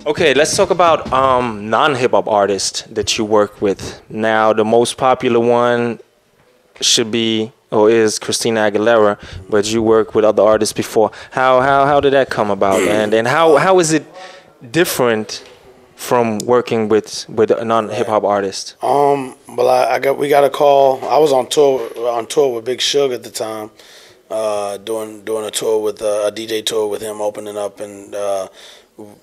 Okay, let's talk about non-hip hop artists that you work with. Now, the most popular one should be or is Christina Aguilera, but you worked with other artists before. How did that come about, and how is it different from working with a non-hip hop artist? Well, we got a call. I was on tour with Big Suge at the time, doing a tour with a DJ tour with him opening up, and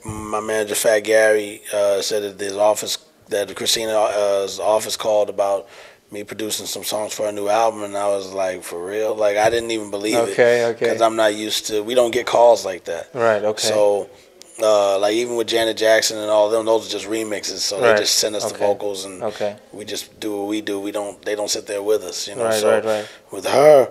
my manager Fat Gary said that Christina's office called about me producing some songs for a new album, and I was like, for real? Like, I didn't even believe it. Okay. Because I'm not used to, we don't get calls like that. Right, okay. So, like, even with Janet Jackson and all of them, those are just remixes. So they just send us the vocals, and we just do what we do. They don't sit there with us, you know. Right. With her,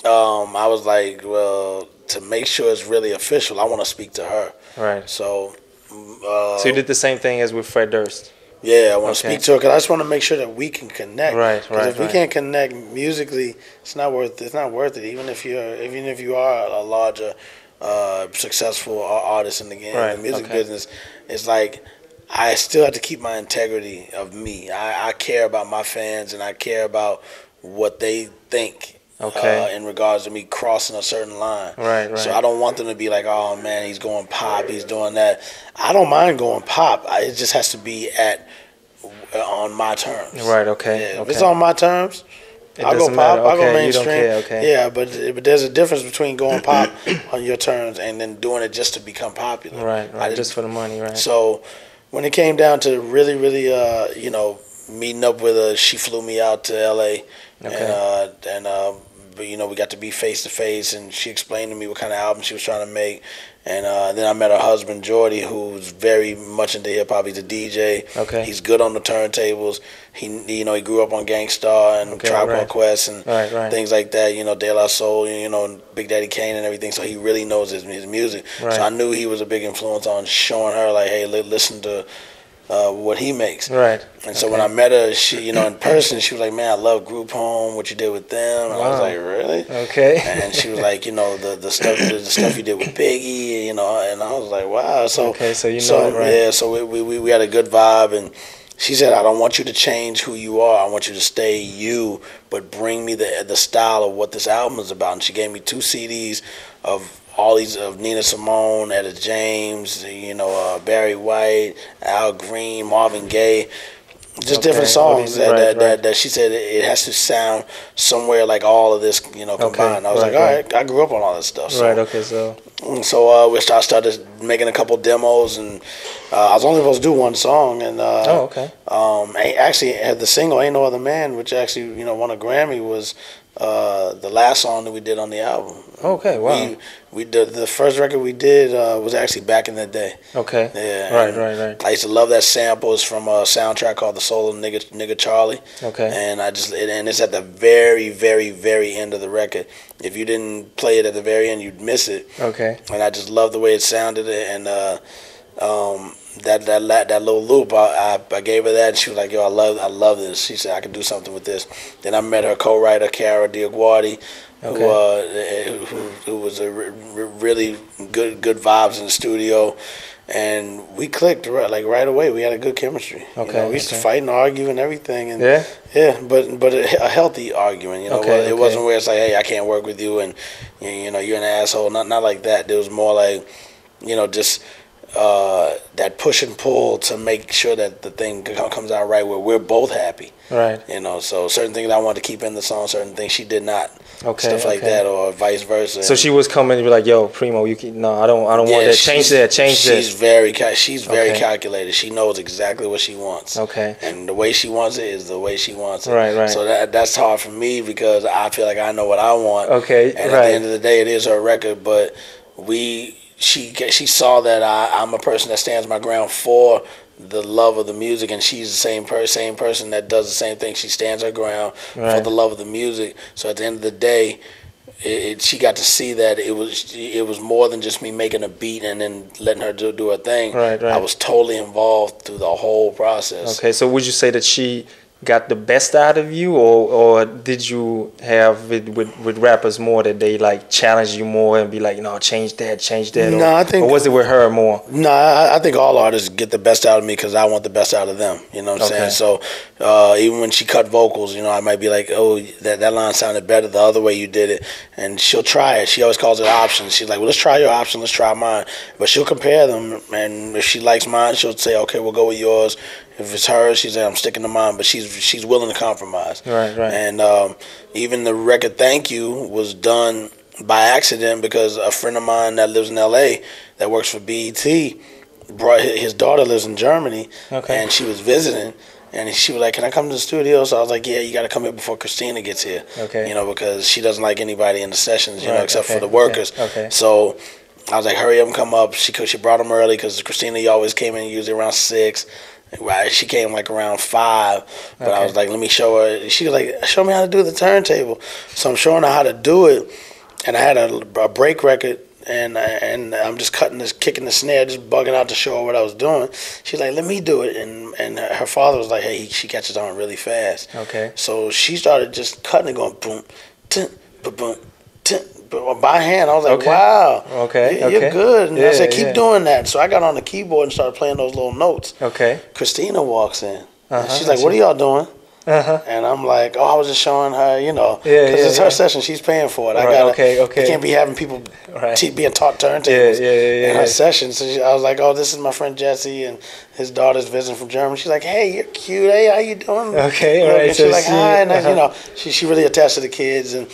I was like, well, to make sure it's really official, I want to speak to her. Right. So you did the same thing as with Fred Durst. Yeah, I want to speak to her because I just want to make sure that we can connect. Right. If we can't connect musically, it's not worth it. Even if you are a larger, successful artist in the game, the music business, it's like I still have to keep my integrity of me. I care about my fans and I care about what they think. In regards to me crossing a certain line. Right. So I don't want them to be like, oh man, he's going pop, he's doing that. I don't mind going pop. It just has to be on my terms. Right, okay. Yeah, if it's on my terms, I'll go pop, I'll go mainstream. Yeah, but there's a difference between going pop on your terms and then doing it just to become popular. Right, just for the money, right. So when it came down to really, meeting up with her, she flew me out to L.A. And we got to be face to face, and she explained to me what kind of album she was trying to make. And then I met her husband Jordy, who's very much into hip hop. He's a DJ. Okay. He's good on the turntables. He grew up on Gangstar and Tribe Called Quest and things like that. De La Soul, and Big Daddy Kane and everything. So he really knows his music. Right. So I knew he was a big influence on showing her like, hey, listen to what he makes. Right. And so when I met her, she, in person, she was like, man, I love Group Home, what you did with them. And I was like, really? Okay. And she was like, the stuff you did with Biggie, and I was like, wow. So, right. So we had a good vibe, and she said, I don't want you to change who you are. I want you to stay you, but bring me the style of what this album is about. And she gave me 2 CDs of all these of Nina Simone, Etta James, Barry White, Al Green, Marvin Gaye, just different songs that she said it has to sound somewhere like all of this, combined. I was like, all right, I grew up on all this stuff. So. So I started making a couple demos, and I was only supposed to do one song, and actually had the single "Ain't No Other Man," which actually won a Grammy, was the last song that we did on the album. Okay, wow. We did the first record we did was actually back in the day. Okay. Yeah. Right. I used to love that sample. It's from a soundtrack called "The Soul of Nigga Charlie." Okay. And and it's at the very, very, very end of the record. If you didn't play it at the very end, you'd miss it. Okay. And I just love the way it sounded, and that little loop, I gave her that, and she was like, yo, I love this. She said I could do something with this. Then I met her co-writer, Cara Diaguardi, who was a really good vibes in the studio, and we clicked right away. We had a good chemistry. We used to fight and argue and everything, and but a healthy argument. It wasn't where it's like, hey, I can't work with you, and you're an asshole. Not like that. There was more like, just that push and pull to make sure that the thing comes out right, where we're both happy. Right. So certain things I wanted to keep in the song, certain things she did not. Stuff like that, or vice versa. So she was coming to be like, "Yo, Primo, I don't want that. Change that. Change this." She's very calculated. She knows exactly what she wants. Okay. And the way she wants it is the way she wants it. Right. So that's hard for me because I feel like I know what I want. Okay. And at the end of the day, it is her record, but she saw that I'm a person that stands my ground for the love of the music, and she's the same person that does the same thing. She stands her ground for the love of the music. So at the end of the day, she got to see that it was more than just me making a beat and then letting her do her thing. Right. I was totally involved through the whole process. Okay, so would you say that she got the best out of you, or did you have it with rappers more that they like challenge you more and be like, no, change that? No, I think. Or was it with her more? No, I think all artists get the best out of me because I want the best out of them. You know what I'm saying? So even when she cut vocals, you know, I might be like, oh, that line sounded better the other way you did it. And she'll try it. She always calls it options. She's like, well, let's try your option. Let's try mine. But she'll compare them. And if she likes mine, she'll say, okay, we'll go with yours. If it's hers, she's like, I'm sticking to mine. But she's willing to compromise. Right. And even the record Thank You was done by accident because a friend of mine that lives in L.A. that works for BET brought his daughter lives in Germany, and she was visiting, and she was like, "Can I come to the studio?" So I was like, "Yeah, you got to come here before Christina gets here." You know, because she doesn't like anybody in the sessions, you know, except for the workers. So I was like, "Hurry up and come up." She brought him early because Christina always came in usually around 6. Right, she came like around 5, but I was like, "Let me show her." She was like, "Show me how to do the turntable." So I'm showing her how to do it. And I had a break record, and I'm just kicking the snare, just bugging out to show her what I was doing. She's like, let me do it. And her father was like, hey, she catches on really fast. So she started just cutting it, going boom, tin, boom, tin, by hand. I was like, wow, you're good. And I said, keep doing that. So I got on the keyboard and started playing those little notes. Christina walks in. And she's like, what are y'all doing? And I'm like, I was just showing her, you know, because it's her session. She's paying for it. I can't be having people being taught turntables in her session. So I was like, this is my friend Jesse, and his daughter's visiting from Germany. She's like, hey, you're cute. Hey, how you doing? And she's like, hi. And you know, she really attached to the kids. And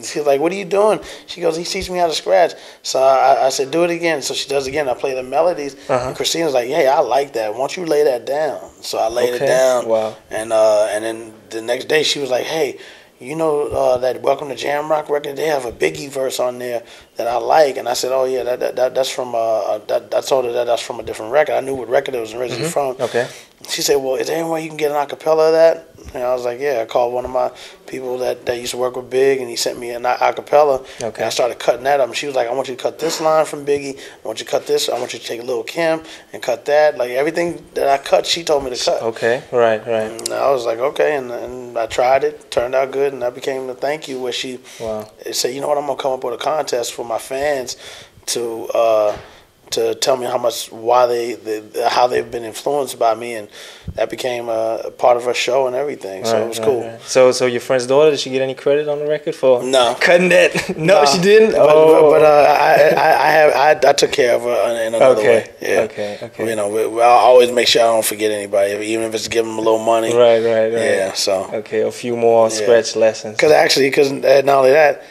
she's like, what are you doing? She goes, he teaches me how to scratch. So I said, do it again. So she does it again. I play the melodies. And Christina's like, hey, I like that. Why don't you lay that down? So I laid it down. Wow. And then the next day she was like, hey, you know that Welcome to Jam Rock record? They have a Biggie verse on there that I like. And I said, oh, yeah, that's from I told her that's from a different record. I knew what record it was originally from. She said, well, is there any way you can get an acapella of that? And I was like, yeah. I called one of my people that used to work with Big, and he sent me an acapella. And I started cutting that up. And she was like, I want you to cut this line from Biggie. I want you to cut this. I want you to take Lil' Kim and cut that. Like, everything that I cut, she told me to cut. Right. And I was like, okay. And I tried it. Turned out good. And that became the Thank You, where she said, you know what, I'm going to come up with a contest for my fans to tell me how they've been influenced by me, and that became a part of her show and everything. So it was cool. So your friend's daughter, did she get any credit on the record for cutting that? No, she didn't. But I took care of her in another way. Yeah. Okay. You know, I always make sure I don't forget anybody, even if it's giving them a little money. Right. Yeah. So a few more scratch lessons. Because not only that.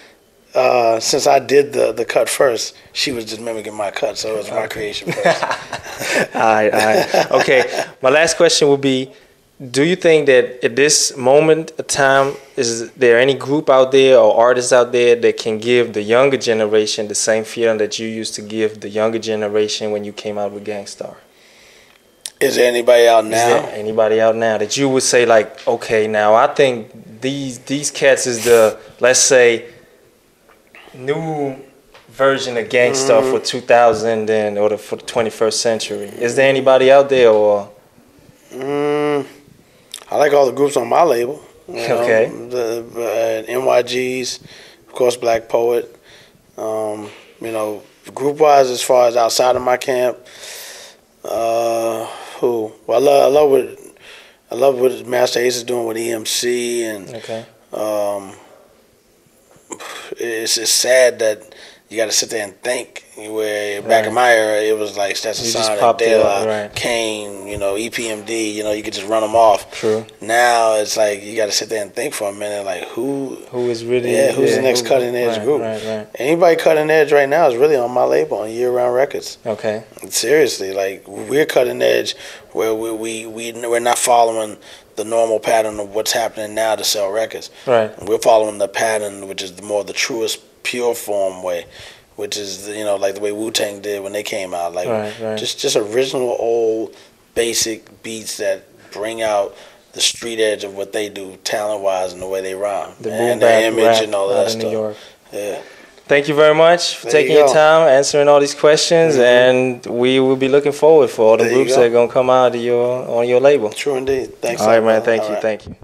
Since I did the cut first, she was just mimicking my cut, so it was my creation first. All right. Okay, my last question would be, do you think that at this moment of time, is there any group out there or artists out there that can give the younger generation the same feeling that you used to give the younger generation when you came out with Gangstar? Is there anybody out now? Is there anybody out now that you would say, like, okay, now I think these cats is the, let's say, new version of Gangstar for 2000 or for the 21st century? Is there anybody out there, or? I like all the groups on my label. The NYGs, of course, Black Poet. You know, group wise, as far as outside of my camp, who? Well, I love what Master Ace is doing with EMC, and it's sad that you got to sit there and think. Where back in my era, it was like Stetson Sonic, De La, Kane, you know, EPMD. You know, you could just run them off. True. Now it's like you got to sit there and think for a minute, like who is really who's the next cutting edge group? Anybody cutting edge right now is really on my label, on Year Round Records. Seriously, like we're cutting edge where we're not following the normal pattern of what's happening now to sell records. We're following the pattern, which is the truest, pure form way, which is, you know, like the way Wu-Tang did when they came out, like just original old basic beats that bring out the street edge of what they do talent wise and the way they rhyme and their image and all that stuff. Thank you very much for taking your time, answering all these questions, and we will be looking forward for all the groups that are gonna come out of on your label. True indeed. Thanks. All right, man. Thank you.